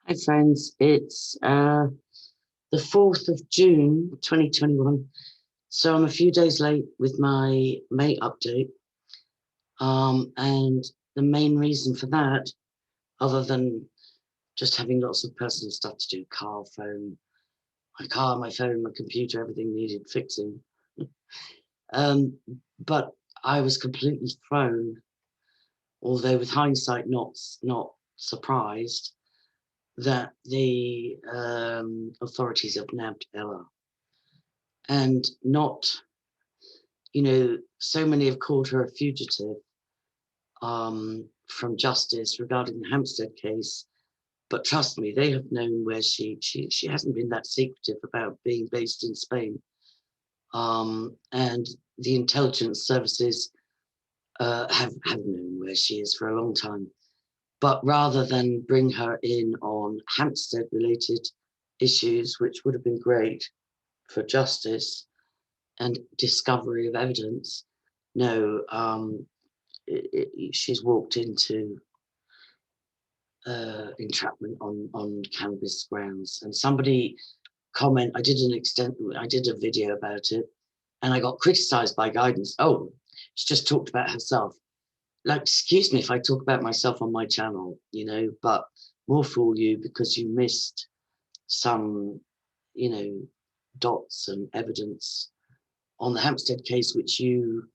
Hi friends, it's the 4th of June 2021. So I'm a few days late with my May update. And the main reason for that, other than just having lots of personal stuff to do, my car, my phone, my computer, everything needed fixing. But I was completely thrown, although with hindsight not surprised, that the authorities have nabbed Ella. And not, so many have called her a fugitive from justice regarding the Hampstead case. But trust me, they have known where she hasn't been that secretive about being based in Spain. And the intelligence services have known where she is for a long time. But rather than bring her in on Hampstead-related issues, which would have been great for justice and discovery of evidence, no, she's walked into entrapment on cannabis grounds. And somebody I did a video about it, and I got criticized by Guidance. Oh, she just talked about herself. Like, excuse me if I talk about myself on my channel, but more fool you because you missed some, dots and evidence on the Hampstead case, which you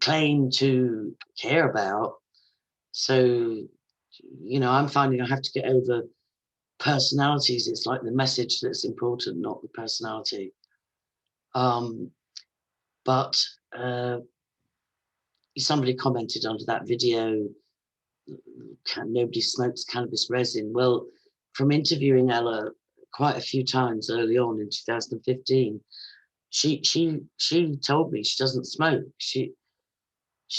claim to care about. So, I'm finding I have to get over personalities. It's like the message that's important, not the personality. But somebody commented under that video, nobody smokes cannabis resin. Well, from interviewing Ella quite a few times early on in 2015, she told me she doesn't smoke. She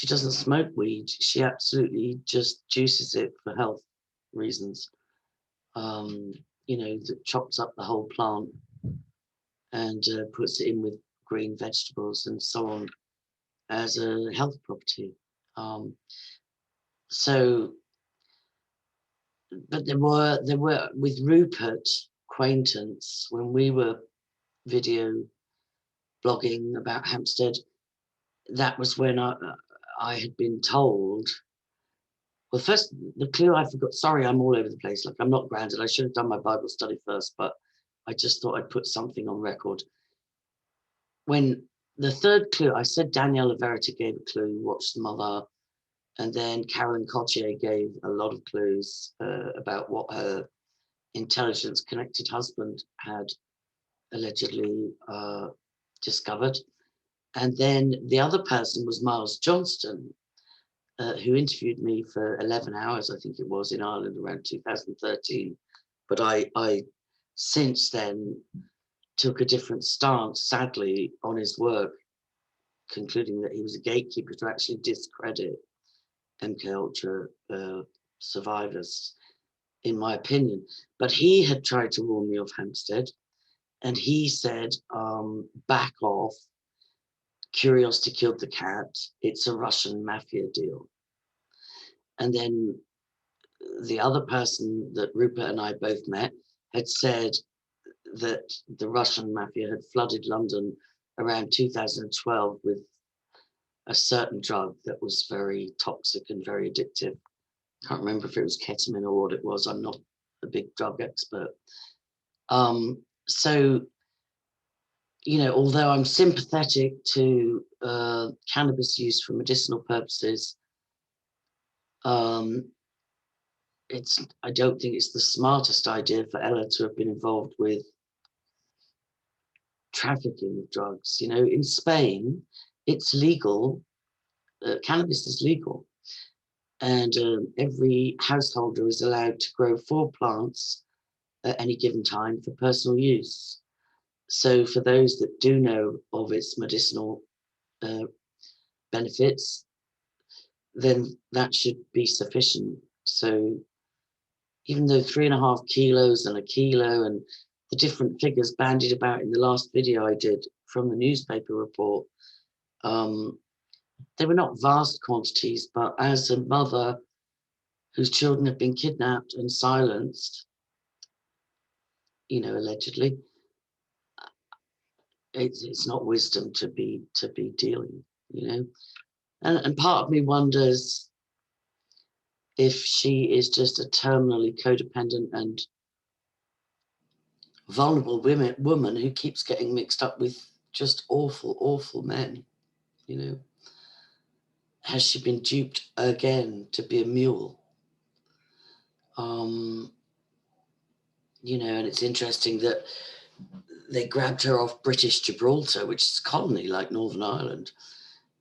doesn't smoke weed. She absolutely just juices it for health reasons. That chops up the whole plant and puts it in with green vegetables and so on as a health property. But there were with Rupert Quaintance, when we were video blogging about Hampstead, that was when I had been told. Well, first, the clue I forgot. Sorry, I'm all over the place. Like, I'm not grounded. I should have done my Bible study first, but I just thought I'd put something on record. When the third clue, I said Daniela Verita gave a clue, watch the mother, and then Carolyn Cottier gave a lot of clues about what her intelligence-connected husband had allegedly discovered. And then the other person was Miles Johnston, who interviewed me for 11 hours, I think it was, in Ireland around 2013. But I since then took a different stance, sadly, on his work, concluding that he was a gatekeeper to actually discredit MKUltra survivors, in my opinion. But he had tried to warn me of Hampstead, and he said, back off, curiosity killed the cat, it's a Russian mafia deal. And then the other person that Rupert and I both met had said that the Russian mafia had flooded London around 2012 with a certain drug that was very toxic and very addictive. Can't remember if it was ketamine or what it was. I'm not a big drug expert. So, although I'm sympathetic to cannabis use for medicinal purposes, I don't think it's the smartest idea for Ella to have been involved with trafficking of drugs. In Spain, it's legal. Cannabis is legal. And every householder is allowed to grow 4 plants at any given time for personal use. So for those that do know of its medicinal benefits, then that should be sufficient. So even though 3.5 kilos and a kilo and the different figures bandied about in the last video I did from the newspaper report, they were not vast quantities, but as a mother whose children have been kidnapped and silenced, allegedly. It's not wisdom to be dealing, and part of me wonders if she is just a terminally codependent and vulnerable woman who keeps getting mixed up with just awful men. Has she been duped again to be a mule? And it's interesting that they grabbed her off British Gibraltar, which is a colony like Northern Ireland,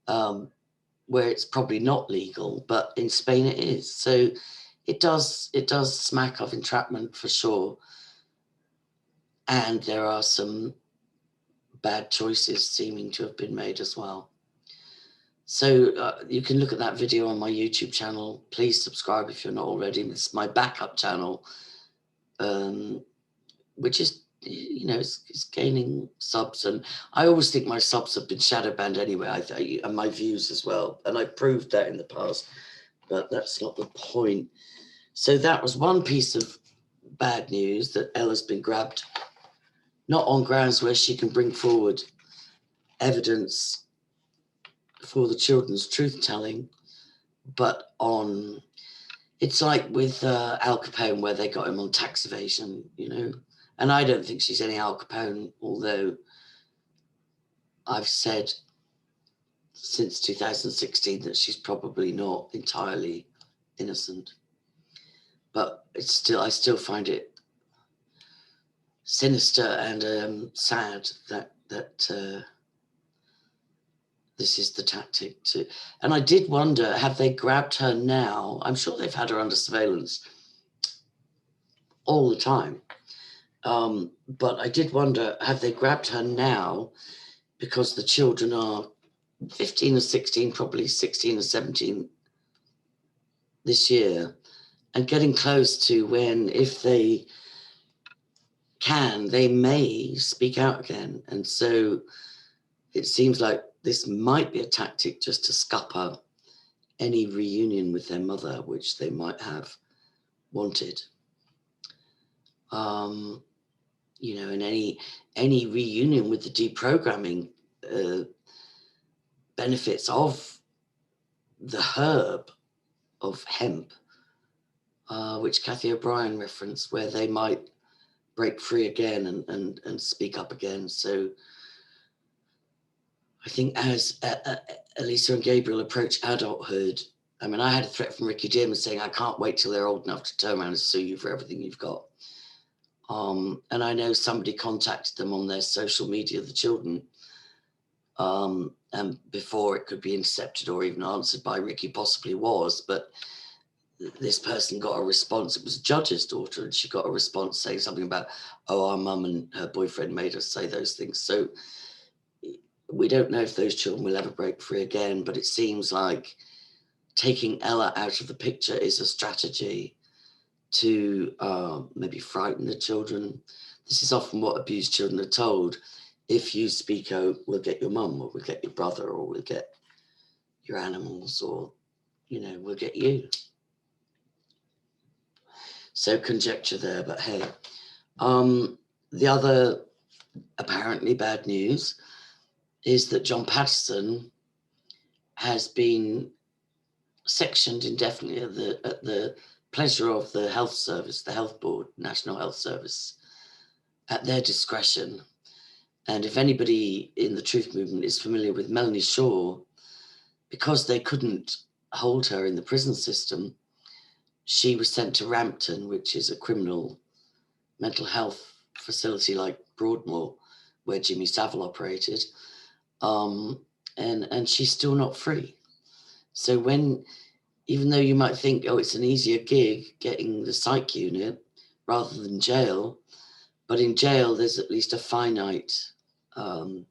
where it's probably not legal, but in Spain it is. So it does smack of entrapment for sure. And there are some bad choices seeming to have been made as well. So you can look at that video on my YouTube channel. Please subscribe if you're not already. It's my backup channel, which is, it's gaining subs. And I always think my subs have been shadow banned anyway, and my views as well. And I've proved that in the past, but that's not the point. So that was one piece of bad news, that Ella's been grabbed, not on grounds where she can bring forward evidence for the children's truth-telling, but on, it's like with Al Capone, where they got him on tax evasion, and I don't think she's any Al Capone, although I've said since 2016 that she's probably not entirely innocent. But I still find it sinister and sad that this is the tactic to. And I did wonder, have they grabbed her now? I'm sure they've had her under surveillance all the time. But I did wonder, have they grabbed her now because the children are 15 or 16, probably 16 or 17 this year, and getting close to when, if they can, they may speak out again. And so it seems like this might be a tactic just to scupper any reunion with their mother, which they might have wanted. And any reunion with the deprogramming benefits of the herb of hemp, which Kathy O'Brien referenced, where they might break free again and speak up again. So I think as Elisa and Gabriel approach adulthood, I mean, I had a threat from Ricky Dearman saying, I can't wait till they're old enough to turn around and sue you for everything you've got. And I know somebody contacted them on their social media, the children, and before it could be intercepted or even answered by Ricky, possibly was, but this person got a response. It was a judge's daughter, and she got a response saying something about, oh, our mum and her boyfriend made us say those things. So we don't know if those children will ever break free again, but it seems like taking Ella out of the picture is a strategy to maybe frighten the children. This is often what abused children are told. If you speak out, we'll get your mum, or we'll get your brother, or we'll get your animals, or, we'll get you. So conjecture there, but hey. The other apparently bad news is that John Patterson has been sectioned indefinitely at the pleasure of the health service, the health board, National Health Service, at their discretion. And if anybody in the truth movement is familiar with Melanie Shaw, because they couldn't hold her in the prison system, she was sent to Rampton, which is a criminal mental health facility like Broadmoor, where Jimmy Savile operated. And she's still not free. So even though you might think, oh, it's an easier gig getting the psych unit rather than jail, but in jail, there's at least a finite, when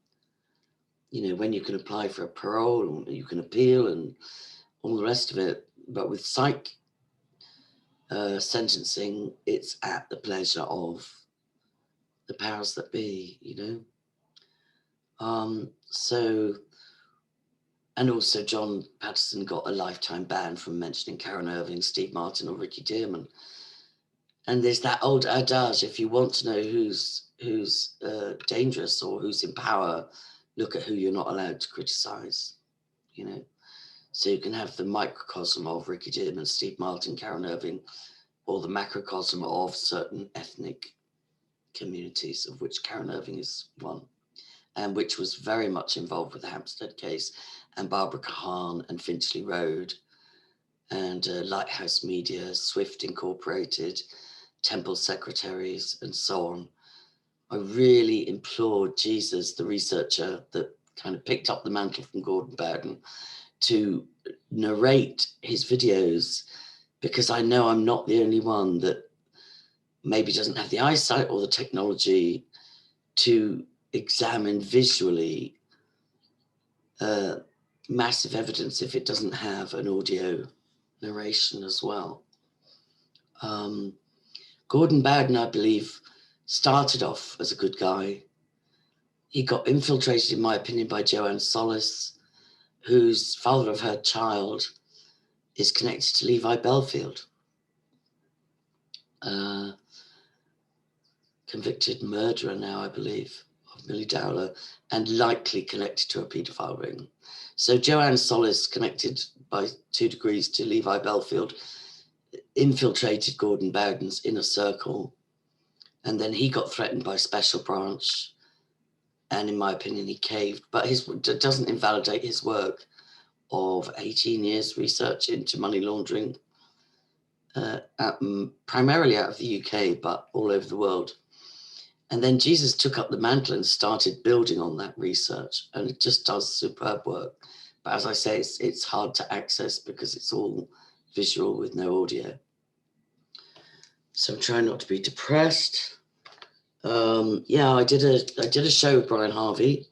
you can apply for a parole, and you can appeal and all the rest of it. But with psych sentencing, it's at the pleasure of the powers that be, So, And also John Patterson got a lifetime ban from mentioning Karen Irving, Steve Martin or Ricky Dearman. And there's that old adage, if you want to know who's dangerous or who's in power, look at who you're not allowed to criticize, you know. So you can have the microcosm of Ricky Dearman, Steve Martin, Karen Irving, or the macrocosm of certain ethnic communities, of which Karen Irving is one, and which was very much involved with the Hampstead case, and Barbara Kahan and Finchley Road, and Lighthouse Media, Swift Incorporated, Temple Secretaries, and so on. I really implored Jesus, the researcher that kind of picked up the mantle from Gordon Bowden, to narrate his videos, because I know I'm not the only one that maybe doesn't have the eyesight or the technology to examine visually massive evidence if it doesn't have an audio narration as well. Gordon Bowden, I believe, started off as a good guy. He got infiltrated, in my opinion, by Joanne Solis, whose father of her child is connected to Levi Belfield, convicted murderer now, I believe, of Millie Dowler, and likely connected to a paedophile ring. So Joanne Solis, connected by 2 degrees to Levi Belfield, infiltrated Gordon Bowden's inner circle, and then he got threatened by Special Branch, and in my opinion he caved, but it doesn't invalidate his work of 18 years research into money laundering, primarily out of the UK, but all over the world. And then Jesus took up the mantle and started building on that research, and it just does superb work. But as I say, it's hard to access because it's all visual with no audio. So I'm trying not to be depressed. Yeah, I did a show with Brian Harvey,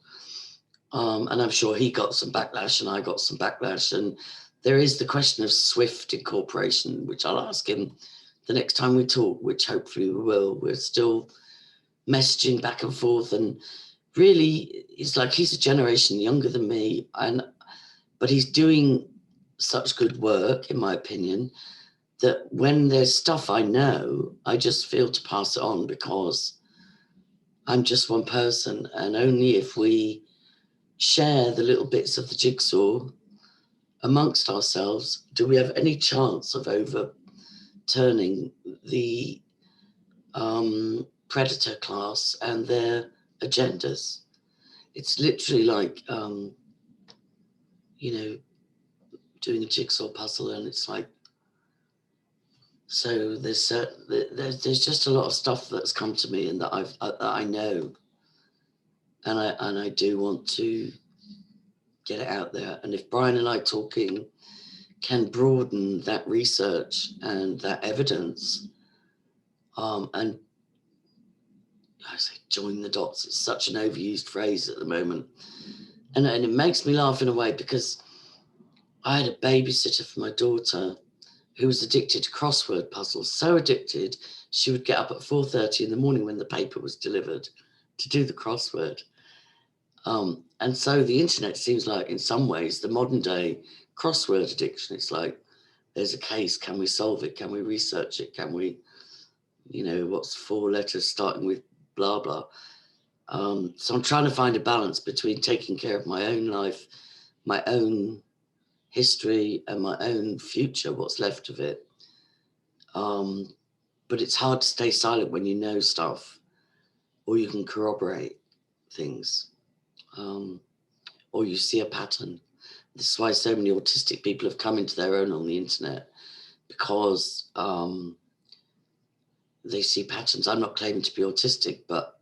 and I'm sure he got some backlash and I got some backlash. And there is the question of Swift Incorporation, which I'll ask him the next time we talk, which hopefully we will. We're still messaging back and forth, and really it's like he's a generation younger than me, but he's doing such good work, in my opinion, that when there's stuff I know, I just feel to pass it on, because I'm just one person, and only if we share the little bits of the jigsaw amongst ourselves do we have any chance of overturning the predator class and their agendas. It's literally like, you know, doing a jigsaw puzzle, and it's like, so there's just a lot of stuff that's come to me and that I know, and I do want to get it out there. And if Brian and I talking can broaden that research and that evidence, and I say join the dots, it's such an overused phrase at the moment, and it makes me laugh in a way, because I had a babysitter for my daughter who was addicted to crossword puzzles, so addicted she would get up at 4:30 in the morning when the paper was delivered to do the crossword. And so the internet seems like, in some ways, the modern day crossword addiction. It's like, there's a case, can we solve it? Can we research it? Can we, you know, what's 4 letters starting with blah, blah. So I'm trying to find a balance between taking care of my own life, my own history, and my own future, what's left of it. But it's hard to stay silent when you know stuff, or you can corroborate things, or you see a pattern. This is why so many autistic people have come into their own on the internet, because they see patterns. I'm not claiming to be autistic, but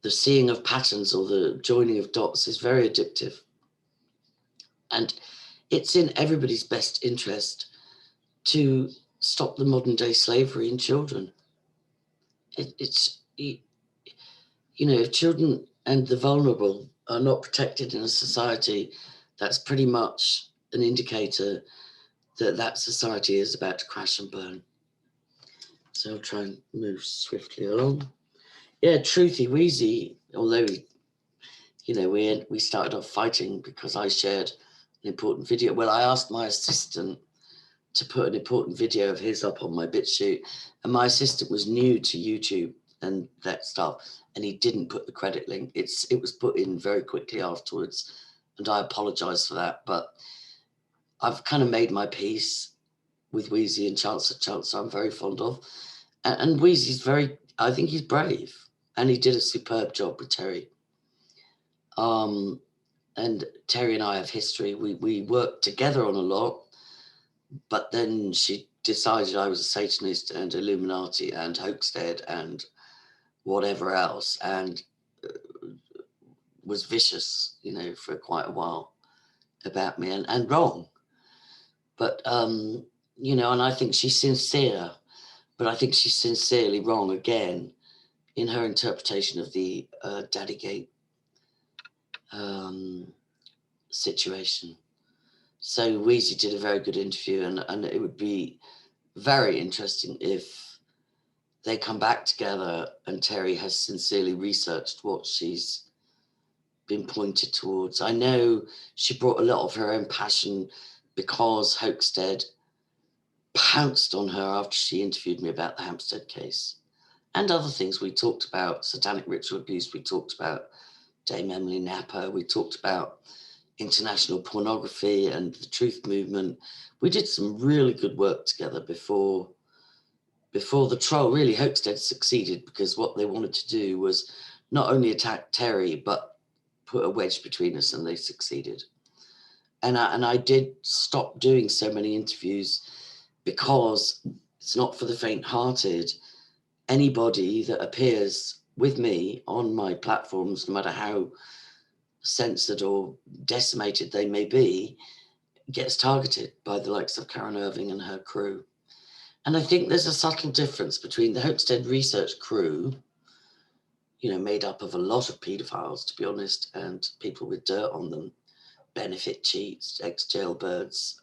the seeing of patterns or the joining of dots is very addictive. And it's in everybody's best interest to stop the modern day slavery in children. It's, you know, if children and the vulnerable are not protected in a society, that's pretty much an indicator that that society is about to crash and burn. So I'll try and move swiftly along. Yeah, Truthy Weezy, although, you know, we started off fighting because I shared an important video. Well, I asked my assistant to put an important video of his up on my BitChute, and my assistant was new to YouTube and that stuff, and he didn't put the credit link. It was put in very quickly afterwards, and I apologize for that, but I've kind of made my peace with Weezy and Chance I'm very fond of. And Weezy's I think he's brave, and he did a superb job with Terry. And Terry and I have history. We worked together on a lot, but then she decided I was a Satanist and Illuminati and Hoaxstead and whatever else, and was vicious, you know, for quite a while about me, and wrong. But, you know, and I think she's sincere, but I think she's sincerely wrong again in her interpretation of the Daddygate situation. So Weezy did a very good interview, and it would be very interesting if they come back together and Terry has sincerely researched what she's been pointed towards. I know she brought a lot of her own passion because Hoaxstead pounced on her after she interviewed me about the Hampstead case and other things. We talked about satanic ritual abuse. We talked about Dame Emily Napper. We talked about international pornography and the truth movement. We did some really good work together before the trial. Really, Hoaxstead succeeded because what they wanted to do was not only attack Terry, but put a wedge between us, and they succeeded. And I did stop doing so many interviews because it's not for the faint-hearted. Anybody that appears with me on my platforms, no matter how censored or decimated they may be, gets targeted by the likes of Karen Irving and her crew. And I think there's a subtle difference between the Hoaxstead research crew, you know, made up of a lot of paedophiles, to be honest, and people with dirt on them, benefit cheats, ex-jailbirds,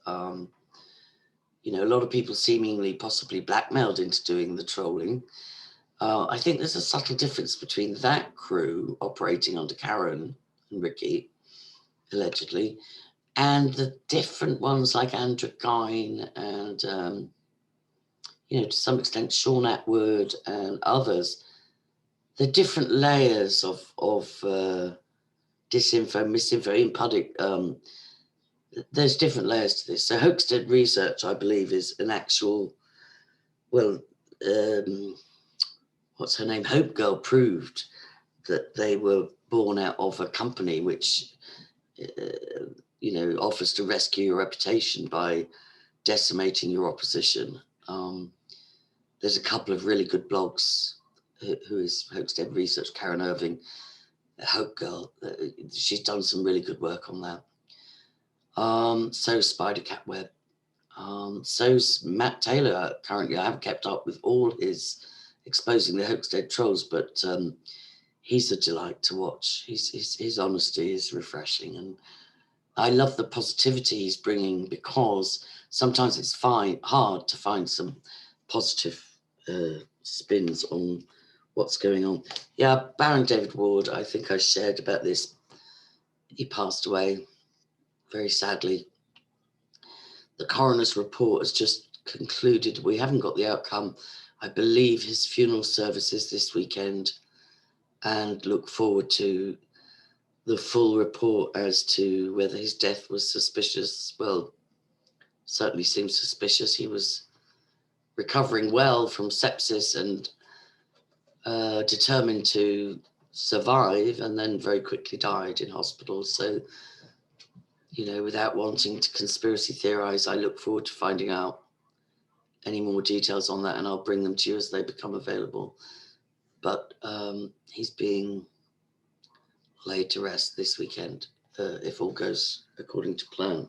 you know, a lot of people seemingly possibly blackmailed into doing the trolling. I think there's a subtle difference between that crew operating under Karen and Ricky, allegedly, and the different ones like Andrew Gine and, you know, to some extent, Sean Atwood and others. The different layers of disinfo, misinfo, in public. There's different layers to this. So Hoaxstead research, I believe, is an actual, well, what's her name? Hope Girl proved that they were born out of a company which, you know, offers to rescue your reputation by decimating your opposition. There's a couple of really good blogs. Who is Hoaxstead Research, Karen Irving, Hope Girl. She's done some really good work on that. So Spider Cat Web. So's Matt Taylor. Currently, I haven't kept up with all his exposing the Hoaxstead trolls, but he's a delight to watch. His honesty is refreshing, and I love the positivity he's bringing, because sometimes it's hard to find some positive spins on what's going on. Yeah, Baron David Ward, I think I shared about this. He passed away, very sadly. The coroner's report has just concluded. We haven't got the outcome. I believe his funeral services this weekend, and look forward to the full report as to whether his death was suspicious. Well, certainly seems suspicious. He was recovering well from sepsis and determined to survive, and then very quickly died in hospital. So, you know, without wanting to conspiracy theorize, I look forward to finding out any more details on that, and I'll bring them to you as they become available. But he's being laid to rest this weekend, if all goes according to plan.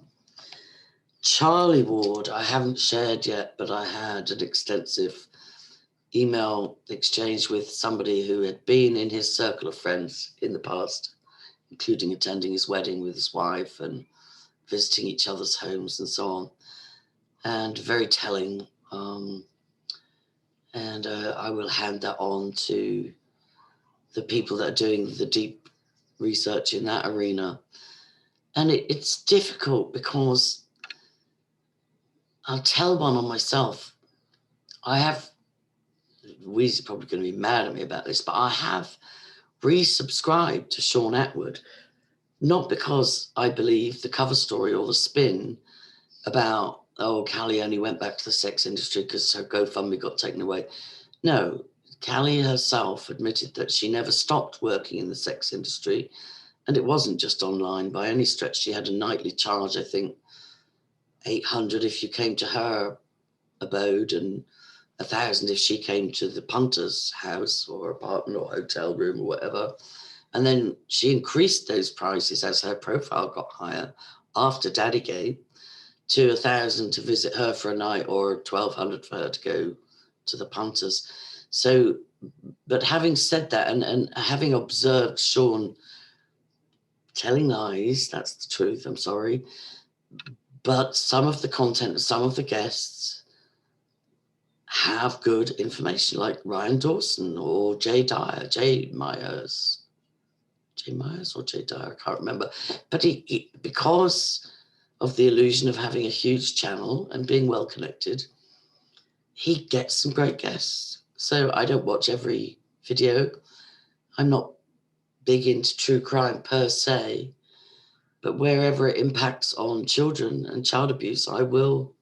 Charlie Ward, I haven't shared yet, but I had an extensive email exchange with somebody who had been in his circle of friends in the past, including attending his wedding with his wife and visiting each other's homes and so on, and very telling. I will hand that on to the people that are doing the deep research in that arena. And it's difficult because I'll tell one on myself. Weezy's probably going to be mad at me about this, but I have resubscribed to Sean Atwood, not because I believe the cover story or the spin about, oh, Callie only went back to the sex industry because her GoFundMe got taken away. No, Callie herself admitted that she never stopped working in the sex industry, and it wasn't just online by any stretch. She had a nightly charge, I think, $800 if you came to her abode and $1,000 if she came to the punter's house or apartment or hotel room or whatever. And then she increased those prices as her profile got higher after Daddygate to $1,000 to visit her for a night or $1,200 for her to go to the punters. So, but having said that and having observed Sean telling lies, that's the truth, I'm sorry, but some of the content, some of the guests have good information, like Ryan Dawson or Jay Myers or Jay Dyer, I can't remember. But he because of the illusion of having a huge channel and being well connected, he gets some great guests. So I don't watch every video. I'm not big into true crime per se, but wherever it impacts on children and child abuse, I will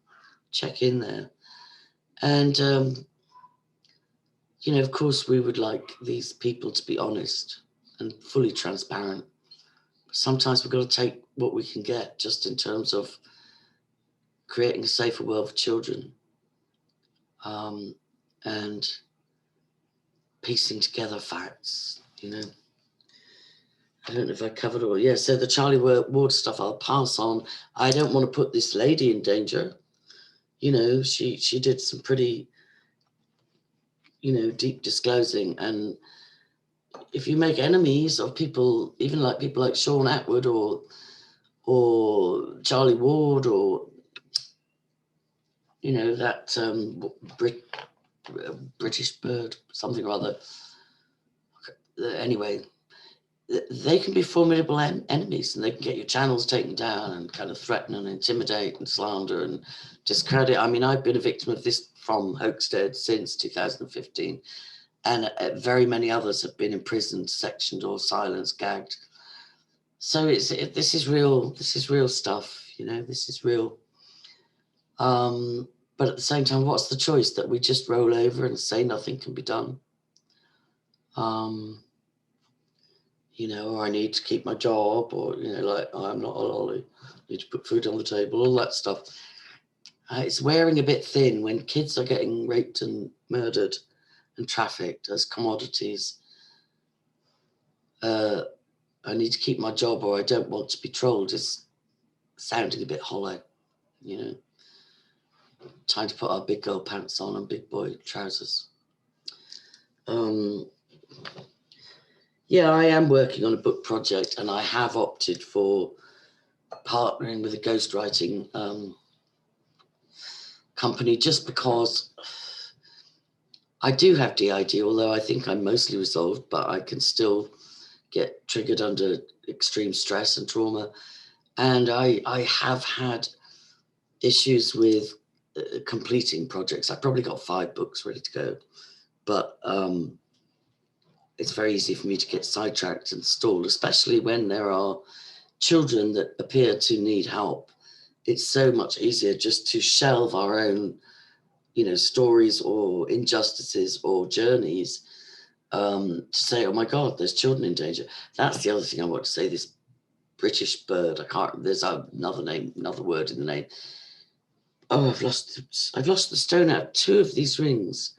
check in there. And, you know, of course, we would like these people to be honest and fully transparent. Sometimes we've got to take what we can get just in terms of creating a safer world for children, and piecing together facts, you know. I don't know if I covered all. Yeah, so the Charlie Ward stuff I'll pass on. I don't want to put this lady in danger. You know, she did some pretty, you know, deep disclosing. And if you make enemies of people, even like people like Sean Atwood or Charlie Ward or, you know, that British bird, something or other. Anyway, they can be formidable enemies, and they can get your channels taken down and kind of threaten and intimidate and slander and discredit. I mean, I've been a victim of this from Hoaxstead since 2015, and very many others have been imprisoned, sectioned, or silenced, gagged. So this is real. This is real stuff. You know, this is real. But at the same time, what's the choice? That we just roll over and say nothing can be done? You know, or I need to keep my job, or, you know, like, I'm not a lolly, I need to put food on the table, all that stuff. It's wearing a bit thin when kids are getting raped and murdered and trafficked as commodities. I need to keep my job, or I don't want to be trolled, is sounding a bit hollow, you know. Time to put our big girl pants on and big boy trousers. Yeah, I am working on a book project, and I have opted for partnering with a ghostwriting company just because I do have DID, although I think I'm mostly resolved, but I can still get triggered under extreme stress and trauma. And I have had issues with completing projects. I've probably got 5 books ready to go, but it's very easy for me to get sidetracked and stalled, especially when there are children that appear to need help. It's so much easier just to shelve our own, you know, stories or injustices or journeys, to say, oh my God, there's children in danger. That's the other thing I want to say. This British bird, there's another name, another word in the name. Oh, I've lost the stone out of 2 of these rings.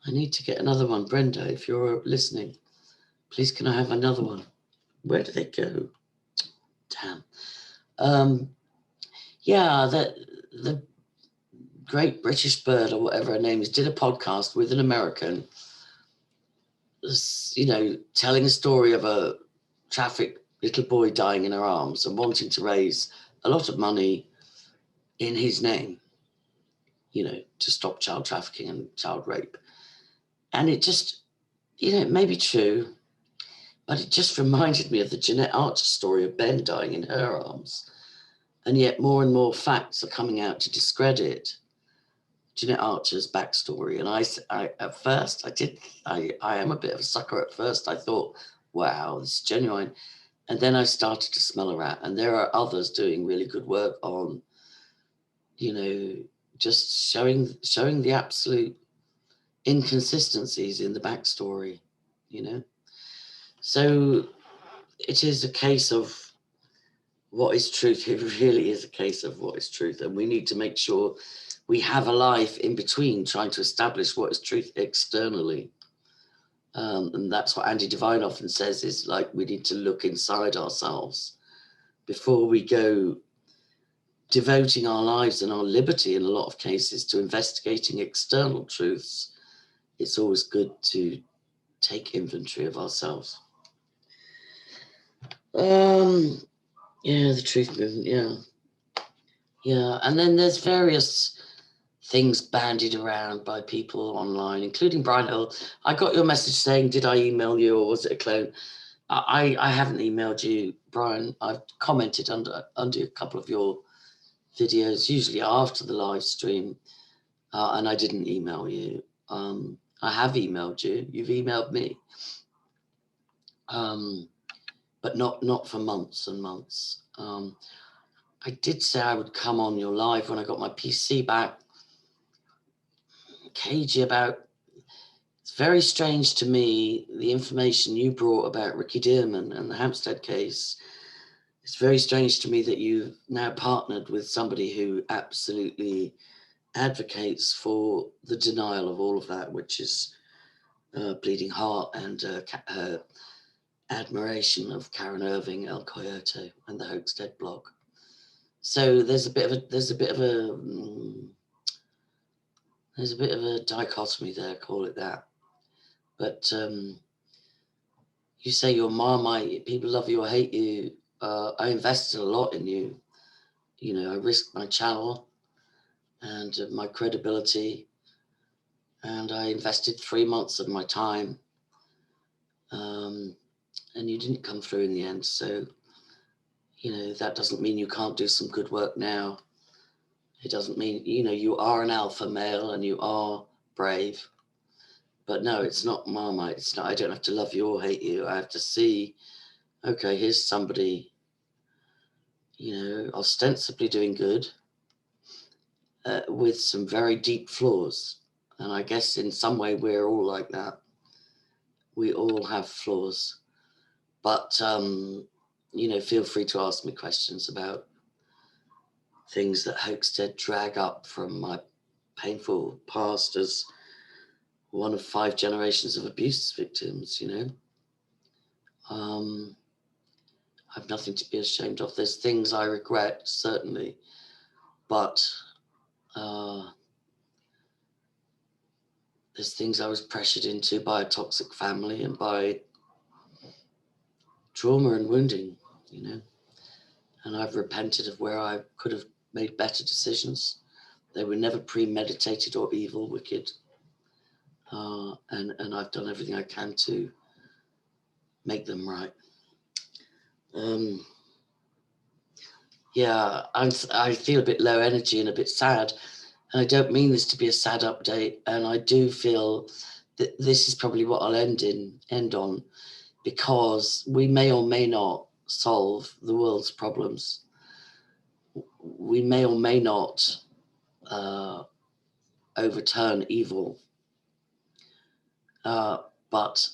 I need to get another one. Brenda, if you're listening, please can I have another one? Where do they go? Damn. Yeah, the Great British Bird, or whatever her name is, did a podcast with an American, you know, telling a story of a trafficked little boy dying in her arms and wanting to raise a lot of money in his name, you know, to stop child trafficking and child rape. And it just, you know, it may be true, But it just reminded me of the Jeanette Archer story of Ben dying in her arms. And yet more and more facts are coming out to discredit Jeanette Archer's backstory. And I at first, I am a bit of a sucker at first. I thought, wow, this is genuine. And then I started to smell a rat. And there are others doing really good work on, you know, just showing the absolute inconsistencies in the backstory, you know. So it is a case of what is truth. It really is a case of what is truth. And we need to make sure we have a life in between trying to establish what is truth externally. And that's what Andy Devine often says, is like, we need to look inside ourselves before we go devoting our lives and our liberty in a lot of cases to investigating external truths. It's always good to take inventory of ourselves. Yeah, the truth movement, yeah. And then there's various things bandied around by people online, including Brian Hill. I got your message saying, did I email you or was it a clone? I haven't emailed you, Brian. I've commented under a couple of your videos, usually after the live stream, and I didn't email you. I have emailed you. You've emailed me, but not for months and months. I did say I would come on your live when I got my PC back. Cagey about. It's very strange to me, the information you brought about Ricky Dearman and the Hampstead case. It's very strange to me that you've now partnered with somebody who absolutely advocates for the denial of all of that, which is Bleeding Heart and her admiration of Karen Irving, El Coyote, and the Hoaxdead blog. So there's a bit of a dichotomy there, call it that. But you say you're Marmite, people love you or hate you. I invested a lot in you. You know, I risked my channel and my credibility, and I invested 3 months of my time. And you didn't come through in the end. So, you know, that doesn't mean you can't do some good work now. It doesn't mean, you know, you are an alpha male and you are brave. But no, it's not Marmite. It's not, I don't have to love you or hate you. I have to see, okay, here's somebody, you know, ostensibly doing good with some very deep flaws. And I guess in some way we're all like that. We all have flaws. But, you know, feel free to ask me questions about things that Hoaxdead drag up from my painful past as one of 5 generations of abuse victims, you know. I've nothing to be ashamed of. There's things I regret, certainly, but there's things I was pressured into by a toxic family and by trauma and wounding, you know. And I've repented of where I could have made better decisions. They were never premeditated or evil, wicked. And I've done everything I can to make them right. Yeah, I feel a bit low energy and a bit sad. And I don't mean this to be a sad update. And I do feel that this is probably what I'll end on, because we may or may not solve the world's problems. We may or may not overturn evil. But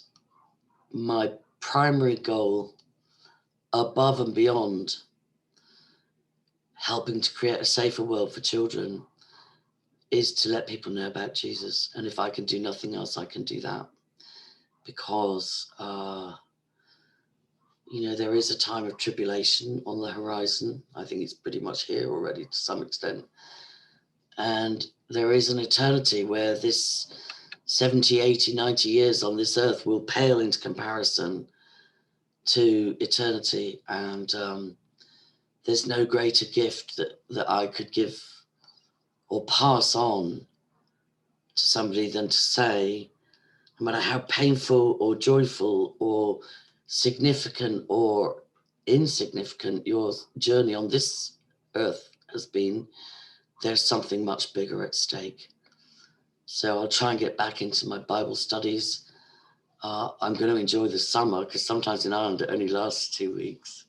my primary goal, above and beyond helping to create a safer world for children, is to let people know about Jesus. And if I can do nothing else, I can do that. Because, you know, there is a time of tribulation on the horizon. I think it's pretty much here already to some extent. And there is an eternity where this 70, 80, 90 years on this earth will pale into comparison to eternity. And there's no greater gift that I could give or pass on to somebody than to say, no matter how painful or joyful or significant or insignificant your journey on this earth has been, there's something much bigger at stake. So I'll try and get back into my Bible studies. I'm going to enjoy the summer, because sometimes in Ireland it only lasts 2 weeks.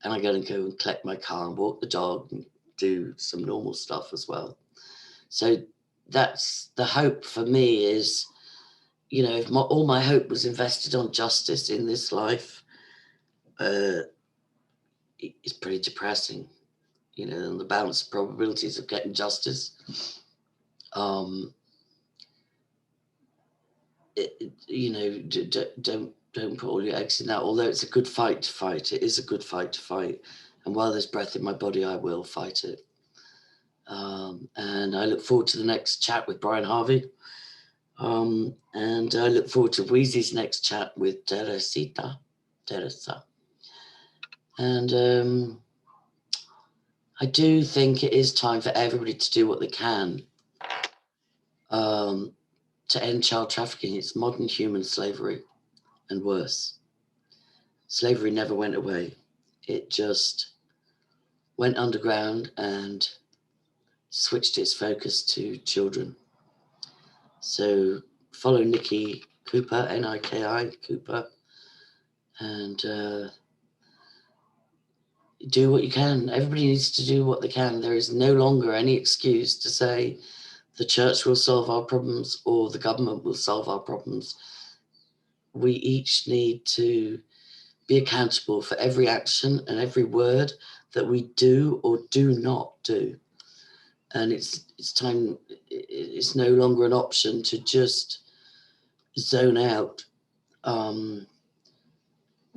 And I'm going to go and collect my car and walk the dog and do some normal stuff as well. So that's the hope for me is, you know, if all my hope was invested on justice in this life, it's pretty depressing, you know, and the balance of probabilities of getting justice. You know, don't put all your eggs in that. Although it's a good fight to fight, it is a good fight to fight. And while there's breath in my body, I will fight it. And I look forward to the next chat with Brian Harvey. And I look forward to Weezy's next chat with Teresa. And I do think it is time for everybody to do what they can to end child trafficking. It's modern human slavery and worse. Slavery never went away. It just went underground and switched its focus to children. So follow Nikki Cooper, Niki Cooper, and do what you can. Everybody needs to do what they can. There is no longer any excuse to say the church will solve our problems or the government will solve our problems. We each need to be accountable for every action and every word that we do or do not do. And it's time, it's no longer an option to just zone out and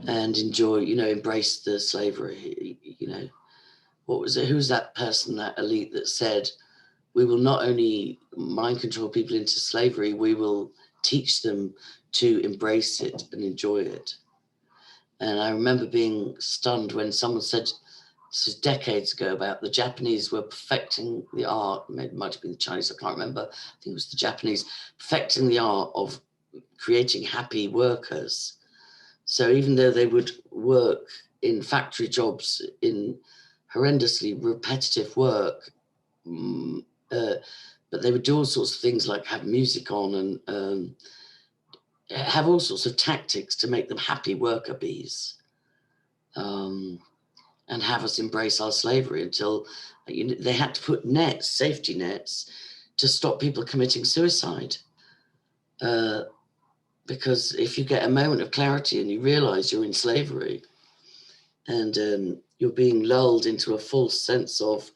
enjoy, you know, embrace the slavery. You know, what was it? Who's that person, that elite that said, we will not only mind control people into slavery, we will teach them to embrace it and enjoy it. And I remember being stunned when someone said, this was decades ago, about the Japanese were perfecting the art, it might have been the Chinese, I can't remember, I think it was the Japanese, perfecting the art of creating happy workers. So even though they would work in factory jobs, in horrendously repetitive work, but they would do all sorts of things like have music on and have all sorts of tactics to make them happy worker bees. And have us embrace our slavery until they had to put nets, safety nets, to stop people committing suicide. Because if you get a moment of clarity and you realize you're in slavery and you're being lulled into a false sense of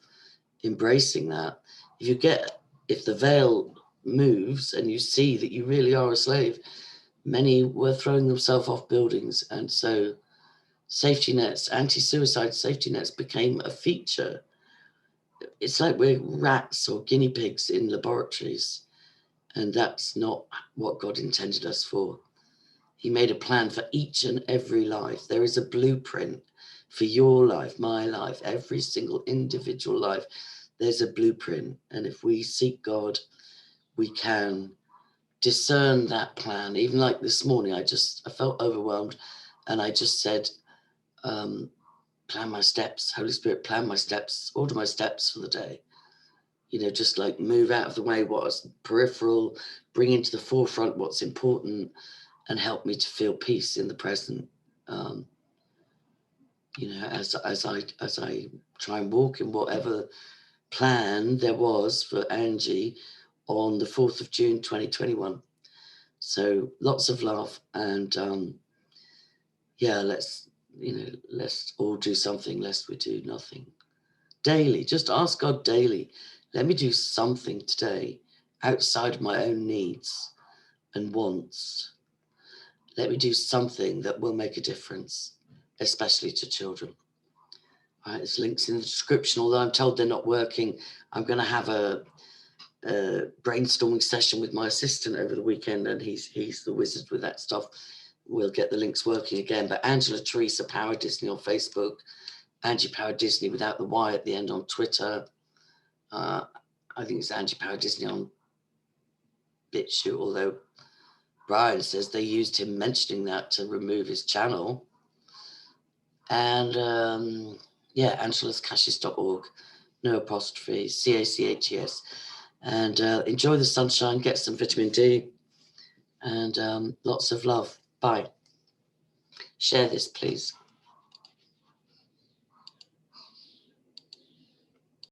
embracing that, if the veil moves and you see that you really are a slave, many were throwing themselves off buildings. And so safety nets, anti-suicide safety nets became a feature. It's like we're rats or guinea pigs in laboratories, and that's not what God intended us for. He made a plan for each and every life. There is a blueprint for your life, my life, every single individual life. There's a blueprint, and if we seek God, we can discern that plan. Even like this morning, I felt overwhelmed, and I just said, plan my steps, Holy Spirit, plan my steps, order my steps for the day. You know, just like move out of the way what's peripheral, bring into the forefront what's important, and help me to feel peace in the present. You know, as I try and walk in whatever plan there was for Angie on the 4th of June 2021. So lots of love, and yeah, let's all do something lest we do nothing. Daily, just ask God daily, let me do something today outside of my own needs and wants. Let me do something that will make a difference, especially to children. All right, there's links in the description, although I'm told they're not working. I'm going to have a brainstorming session with my assistant over the weekend, and he's the wizard with that stuff. We'll get the links working again. But Angela Teresa Power Disney on Facebook, Angie Power Disney without the Y at the end on Twitter. I think it's Angie Power Disney on BitChute, although Brian says they used him mentioning that to remove his channel. And yeah, angeluscashes.org, no apostrophe, CACHES. And enjoy the sunshine, get some vitamin D, and lots of love. Bye. Share this, please.